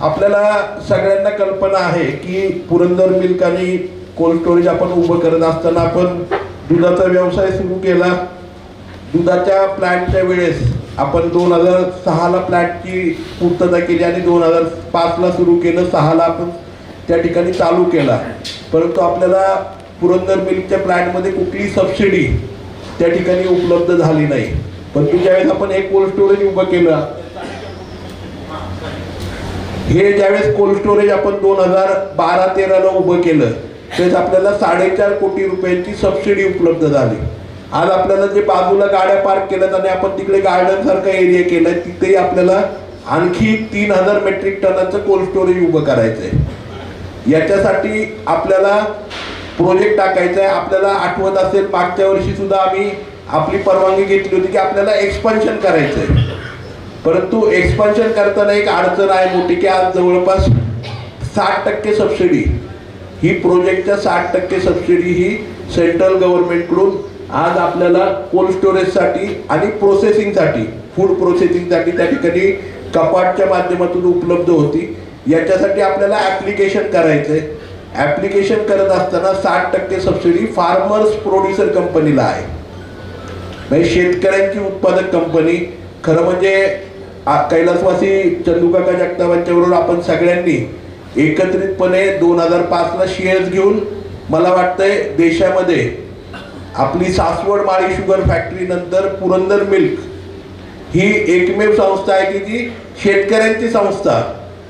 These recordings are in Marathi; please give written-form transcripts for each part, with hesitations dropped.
आपल्याला सगळ्यांना कल्पना आहे की पुरंदर मिल्क आणि कोल्ड स्टोरेज आपण उभं करत असताना आपण दुधाचा व्यवसाय सुरू केला। दुधाच्या प्लांटच्या वेळेस आपण 2006ला प्लांटची पूर्तता केली आणि 2005ला सुरू केलं, 6ला आपण त्या ठिकाणी चालू केला। परंतु आपल्याला पुरंदर मिल्कच्या प्लांटमध्ये कुठली सबसिडी त्या ठिकाणी उपलब्ध झाली नाही। परंतु ज्यावेळेस आपण एक कोल्ड स्टोरेज उभं केलं, हे ज्यावेळेस कोल्ड स्टोरेज आपण 2012-13ला उभं केलं त्यावेळेस आपल्याला 4.5 कोटी रुपयांची सबसिडी उपलब्ध झाली। आज आपल्याला जे बाजूला गाड्या पार्क केल्यात आणि आपण तिकडे गार्डन सारखा एरिया केलाय, तिथेही आपल्याला आणखी 3000 मेट्रिक टनाचं कोल्ड स्टोरेज उभं करायचंय। याच्यासाठी आपल्याला प्रोजेक्ट टाकायचा आहे। आपल्याला आठवत असेल मागच्या वर्षी सुद्धा आम्ही आपली परवानगी घेतली होती की आपल्याला एक्सपान्शन करायचंय, परंतु एक्सपान्शन करताना एक अडचण आहे मोठी की आज जवळपास 60% सबसिडी ही प्रोजेक्टच्या 60% सबसिडी ही सेंट्रल गव्हर्नमेंटकडून आज आपल्याला कोल्ड स्टोरेजसाठी आणि प्रोसेसिंगसाठी, फूड प्रोसेसिंगसाठी त्या ठिकाणी कपाटच्या माध्यमातून उपलब्ध होती। याच्यासाठी आपल्याला ॲप्लिकेशन करायचंय। ॲप्लिकेशन करत असताना 60% सबसिडी फार्मर्स प्रोड्युसर कंपनीला आहे, म्हणजे शेतकऱ्यांची उत्पादक कंपनी। खरं म्हणजे कैलासवासी चंदूकाका जगतापांच्याबरोबर आपण सगळ्यांनी एकत्रितपणे 2005ला शेअर्स घेऊन मला वाटतंय देशामध्ये आपली सासवड माळी शुगर फॅक्टरी नंतर पुरंदर मिल्क ही एकमेव संस्था आहे की जी शेतकऱ्यांची संस्था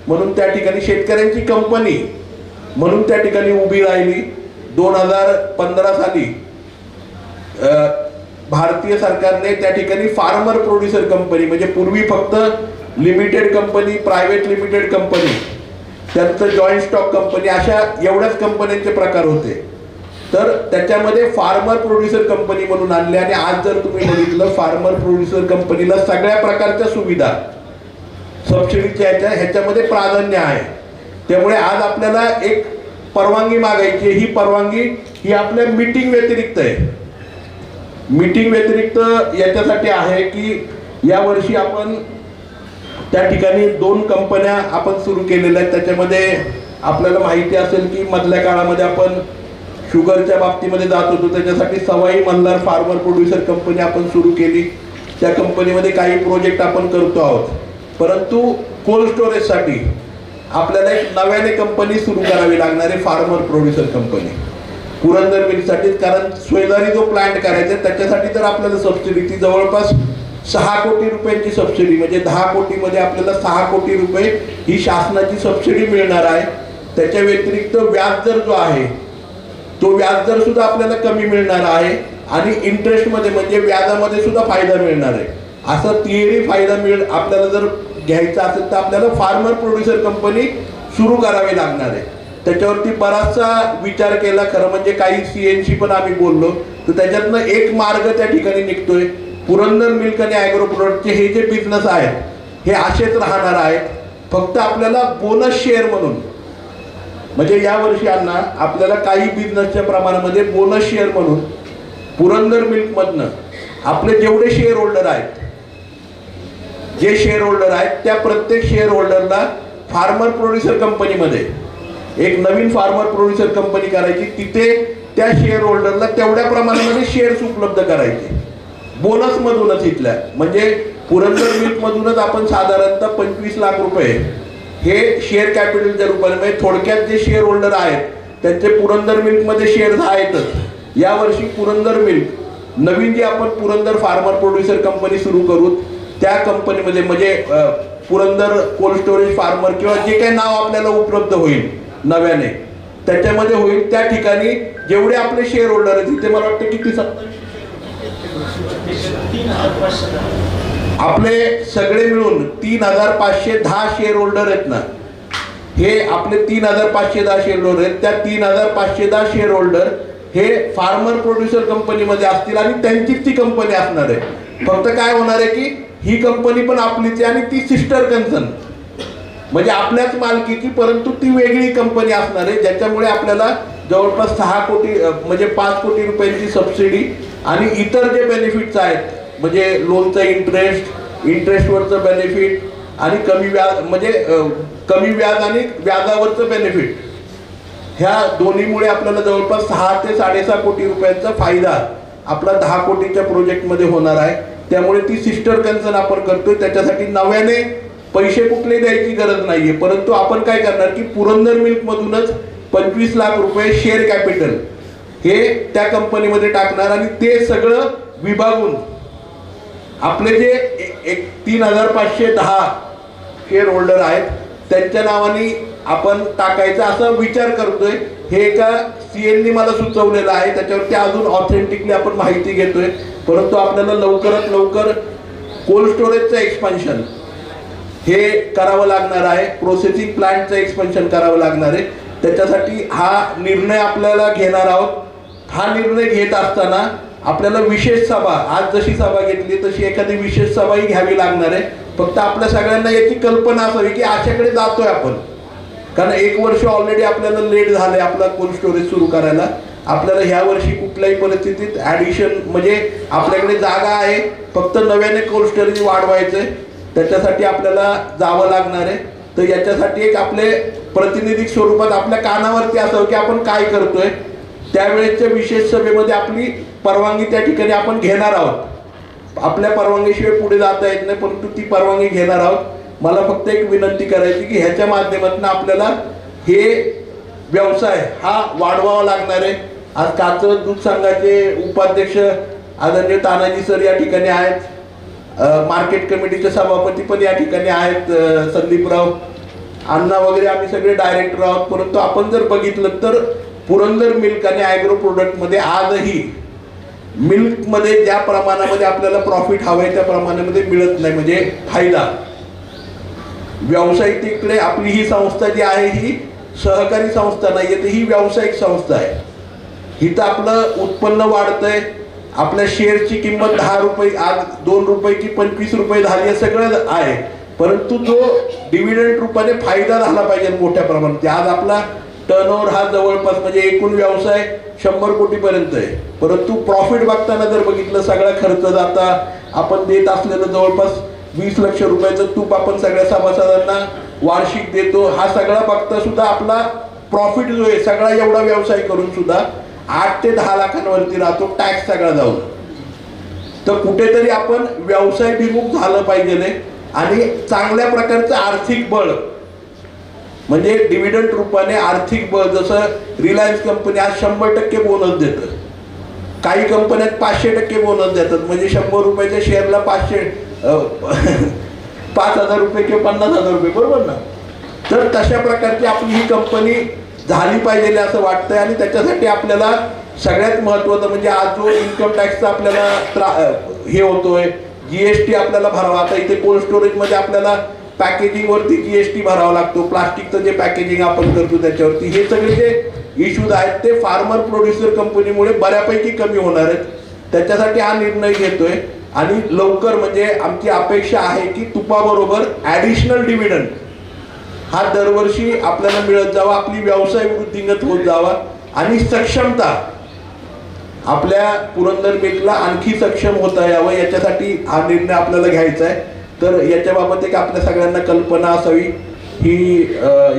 म्हणून त्या ठिकाणी, शेतकऱ्यांची कंपनी म्हणून त्या ठिकाणी उभी राहिली। 2015 साली भारतीय सरकारने त्या ठिकाणी फार्मर प्रोड्युसर कंपनी, म्हणजे पूर्वी फक्त limited company, private limited company, त्यानंतर जॉईंट स्टॉक कंपनी, अशा एवढ्याच कंपन्यांचे प्रकार होते। तर त्याच्यामध्ये फार्मर प्रोड्युसर कंपनी म्हणून आणले आणि आज जर तुम्ही बघितलं फार्मर प्रोड्युसर कंपनीला सगळ्या प्रकारच्या सुविधा सबसिडीच्या ह्याच्यामध्ये प्राधान्य आहे। त्यामुळे आज आपल्याला एक परवानगी मागायची, ही परवानगी ही आपल्या मीटिंग व्यतिरिक्त आहे। मीटिंग व्यतिरिक्त याच्यासाठी आहे की यावर्षी आपण त्या ठिकाणी 2 कंपन्या आपण सुरू केलेल्या आहेत। त्याच्यामध्ये आपल्याला माहिती असेल की मधल्या काळामध्ये आपण शुगरच्या बाबतीमध्ये जात होतो, त्याच्यासाठी सवाई मल्हार फार्मर प्रोड्युसर कंपनी आपण सुरू केली। त्या कंपनीमध्ये काही प्रोजेक्ट आपण करतो आहोत, परंतु कोल्ड स्टोरेजसाठी आपल्याला एक नव्याने कंपनी सुरू करावी लागणार आहे, फार्मर प्रोड्युसर कंपनी पुरंदर मिल्कसाठी। कारण शेजारी जो प्लांट करायचा त्याच्यासाठी तर आपल्याला सबसिडी ती जवळपास 6 कोटी रुपयांची सबसिडी, म्हणजे 10 कोटीमध्ये आपल्याला 6 कोटी रुपये ही शासनाची सबसिडी मिळणार आहे। त्याच्या व्यतिरिक्त व्याजदर जो आहे तो व्याजदर सुद्धा आपल्याला कमी मिळणार आहे आणि इंटरेस्टमध्ये म्हणजे व्याजामध्ये सुद्धा फायदा मिळणार आहे। असं तिहेरी फायदा आपल्याला जर घ्यायचा असेल तर आपल्याला फार्मर प्रोड्युसर कंपनी सुरू करावी लागणार आहे। त्याच्यावरती बराचसा विचार केला। खरं म्हणजे काही CNC पण आम्ही बोललो, तर त्याच्यातनं एक मार्ग त्या ठिकाणी निघतोय। पुरंदर मिल्क आणि ॲग्रो प्रोडक्टचे हे जे बिझनेस आहेत हे असेच राहणार आहेत, फक्त आपल्याला बोनस शेअर म्हणून, म्हणजे यावर्षी आपल्याला काही बिझनेसच्या प्रमाणामध्ये बोनस शेअर म्हणून पुरंदर मिल्कमधनं आपले जेवढे शेअर होल्डर आहेत, जे शेअर होल्डर आहेत त्या प्रत्येक शेअर होल्डरला फार्मर प्रोड्युसर कंपनीमध्ये एक नवीन फार्मर प्रोड्युसर कंपनी करायची, तिथे त्या शेअर होल्डरला तेवढ्या प्रमाणामध्ये शेअर्स उपलब्ध करायचे बोनस मधूनच। इथल्या म्हणजे पुरंदर मिल्क मधूनच आपण साधारणतः 25 लाख रुपये हे शेअर कॅपिटलच्या रूपाने, म्हणजे थोडक्यात जे शेअर होल्डर आहेत त्यांचे पुरंदर मिल्कमध्ये शेअर्स आहेतच। यावर्षी पुरंदर मिल्क नवीन जी आपण पुरंदर फार्मर प्रोड्युसर कंपनी सुरू करू त्या कंपनीमध्ये, म्हणजे पुरंदर कोल्ड स्टोरेज फार्मर किंवा जे काही नाव आपल्याला उपलब्ध होईल नव्याने त्याच्यामध्ये होईल, त्या ठिकाणी जेवढे आपले शेअर होल्डर आहेत तिथे मला वाटतं किती आपले सगळे मिळून 3510 शेअर होल्डर आहेत ना, हे आपले 3510 शेअर होल्डर आहेत। त्या 3510 शेअर होल्डर हे फार्मर प्रोड्युसर कंपनीमध्ये असतील आणि त्यांचीच ती कंपनी असणार आहे। फक्त काय होणार आहे की ही कंपनी पण आपलीच आहे आणि ती सिस्टर कन्सर्न म्हणजे आपल्याच मालकीची, परंतु ती वेगळी कंपनी असणार आहे, ज्याच्यामुळे आपल्याला जवळपास 6 कोटी म्हणजे 5 कोटी रुपयांची सबसिडी आणि इतर जे बेनिफिट्स आहेत, म्हणजे लोनचं इंटरेस्टवरचं बेनिफिट आणि कमी व्याज, म्हणजे कमी व्याज आणि व्याजावरचं बेनिफिट, ह्या दोन्हीमुळे आपल्याला जवळपास 6 ते 6.5 कोटी रुपयांचा फायदा आपला 10 कोटीच्या प्रोजेक्टमध्ये होणार आहे. त्यामुळे ती सिस्टर कन्सर्न आपण करतोय. त्याच्यासाठी नव्याने पैसे कुठले द्यायची गरज नाहीये, परंतु आपण काय करणार की पुरंदर मिल्कमधूनच 25 लाख रुपये शेअर कॅपिटल हे त्या कंपनीमध्ये टाकणार आणि ते सगळं विभागून आपले जे 3,510 शेअर होल्डर आहेत त्यांच्या नावाने आपण टाकायचं असा विचार करतोय. हे एका सीएननी मला सुचवलेलं आहे, त्याच्यावरती अजून ऑथेंटिकली आपण माहिती घेतोय. परंतु आपल्याला लवकरात लवकर कोल्ड स्टोरेजचं एक्सपान्शन हे करावं लागणार आहे, प्रोसेसिंग प्लांटचं एक्सपान्शन करावं लागणार आहे. त्याच्यासाठी हा निर्णय आपल्याला घेणार आहोत. हा निर्णय घेत असताना आपल्याला विशेष सभा, आज जशी सभा घेतली तशी एखादी विशेष सभाही घ्यावी लागणार आहे. फक्त आपल्या सगळ्यांना याची कल्पना असावी की अशाकडे जातोय आपण, कारण 1 वर्ष ऑलरेडी आपल्याला लेट झालंय आपला कोल्ड स्टोरेज सुरू करायला. आपल्याला ह्या वर्षी कुठल्याही परिस्थितीत ॲडिशन म्हणजे आपल्याकडे जागा आहे, फक्त नव्याने कोल्ड स्टोरेज वाढवायचंय, त्याच्यासाठी आपल्याला जावं लागणार आहे. तर याच्यासाठी एक आपले प्रातिनिधिक स्वरूपात आपल्या कानावरती असावं की आपण काय करतोय. त्यावेळेसच्या विशेष सभेमध्ये आपली परवानगी त्या ठिकाणी आपण घेणार आहोत. आपल्या परवानगीशिवाय पुढे जाता येत नाही, परंतु ती परवानगी घेणार आहोत. मला फक्त एक विनंती करायची की ह्याच्या माध्यमातून आपल्याला हे व्यवसाय हा वाढवावा लागणार आहे. आज कात्रज दूध संघाचे उपाध्यक्ष आदरणीय तानाजी सर या ठिकाणी आहेत, मार्केट कमिटीचे सभापती पण या ठिकाणी आहेत, संदीपराव अण्णा वगैरे, आम्ही सगळे डायरेक्टर आहोत. परंतु आपण जर बघितलं तर पुरंदर मिल्क आणि ॲग्रो प्रोडक्टमध्ये आजही मिल्कमध्ये ज्या प्रमाणामध्ये आपल्याला प्रॉफिट हवं आहे त्या प्रमाणामध्ये मिळत नाही, म्हणजे फायदा. व्यावसायिकतेकडे आपली ही संस्था जी आहे ही सहकारी संस्था नाही आहे, तर ही व्यावसायिक संस्था आहे. हिथं आपलं उत्पन्न वाढतंय, आपल्या शेअरची किंमत 10 रुपये आज 2 रुपये की 25 रुपये झाली आहे, सगळं आहे. परंतु जो डिव्हिडंड रूपाने फायदा झाला पाहिजे मोठ्या प्रमाणात. आज आपला टर्नओव्हर हा जवळपास म्हणजे एकूण व्यवसाय 100 कोटीपर्यंत आहे, परंतु प्रॉफिट बघताना जर बघितलं सगळा खर्च जाता आपण देत असलेलं जवळपास 20 लाख रुपयाचं तूप आपण सगळ्या सभासदांना वार्षिक देतो. हा सगळा बघता सुद्धा आपला प्रॉफिट जो आहे सगळा एवढा व्यवसाय करून सुद्धा 8 ते 10 लाखांवरती राहतो, टॅक्स सगळा जाऊन. तर कुठेतरी आपण व्यवसायभिमुख झालं पाहिजे आणि चांगल्या प्रकारचं आर्थिक बळ म्हणजे डिव्हिडंड रूपाने आर्थिक बळ, जसं रिलायन्स कंपनी आज 100% बोनस देतं, काही कंपन्यात 500% बोनस देतात, म्हणजे 100 रुपयाच्या शेअरला 5,000 रुपये किंवा 50,000 रुपये, बरोबर ना. तर तशा प्रकारची आपली ही कंपनी झाली पाहिजे असं वाटतंय. आणि त्याच्यासाठी आपल्याला सगळ्यात महत्त्वाचं म्हणजे आज जो इन्कम टॅक्सचा आपल्याला हे होतोय, जीएसटी आपल्याला भरावा. आता इथे कोल्ड स्टोरेजमध्ये आपल्याला पॅकेजिंगवरती जीएसटी भरावा लागतो, प्लास्टिकचं जे पॅकेजिंग आपण करतो त्याच्यावरती. हे सगळे जे इश्यूज आहेत ते फार्मर प्रोड्युसर कंपनीमुळे बऱ्यापैकी कमी होणार आहेत. त्याच्यासाठी हा निर्णय घेतोय आणि लवकर म्हणजे आमची अपेक्षा आहे की तुपाबरोबर ॲडिशनल डिव्हिडंड हा दरवर्षी आपल्याला मिळत जावा, आपली व्यवसाय वृद्धिंगत होत जावा आणि सक्षमता आपल्या पुरंदर मिल्कला आणखी सक्षम होता यावं, याच्यासाठी हा निर्णय आपल्याला घ्यायचा आहे. तर याच्याबाबत एक आपल्या सगळ्यांना कल्पना असावी ही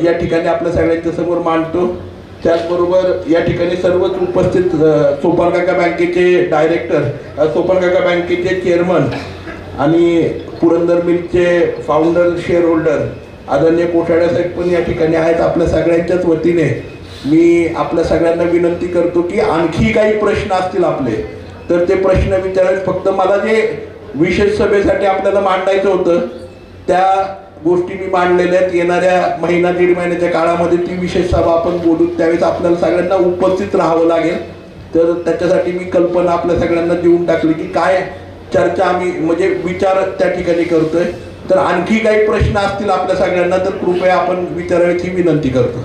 या ठिकाणी आपल्या सगळ्यांच्या समोर मांडतो. त्याचबरोबर या ठिकाणी सर्वच उपस्थित सोपानकाका बँकेचे डायरेक्टर, सोपानकाका बँकेचे चेअरमन आणि पुरंदर मिल्कचे फाउंडर शेअर होल्डर आदरणीय कोठाड्या साहेब पण या ठिकाणी आहेत. आपल्या सगळ्यांच्याच वतीने मी आपल्या सगळ्यांना विनंती करतो की आणखी काही प्रश्न असतील आपले तर ते प्रश्न विचारायचे. फक्त मला जे विशेष सभेसाठी आपल्याला मांडायचं होतं त्या गोष्टी मी मांडलेल्या आहेत. येणाऱ्या 1-1.5 महिन्याच्या काळामध्ये ती विशेष सभा आपण बोलू, त्यावेळेस आपल्याला सगळ्यांना उपस्थित राहावं लागेल. तर त्याच्यासाठी मी कल्पना आपल्या सगळ्यांना देऊन टाकली की काय चर्चा आम्ही म्हणजे विचार त्या ठिकाणी करतोय. तर आणखी काही प्रश्न असतील आपल्या सगळ्यांना तर कृपया आपण विचारावेत ही विनंती करतो.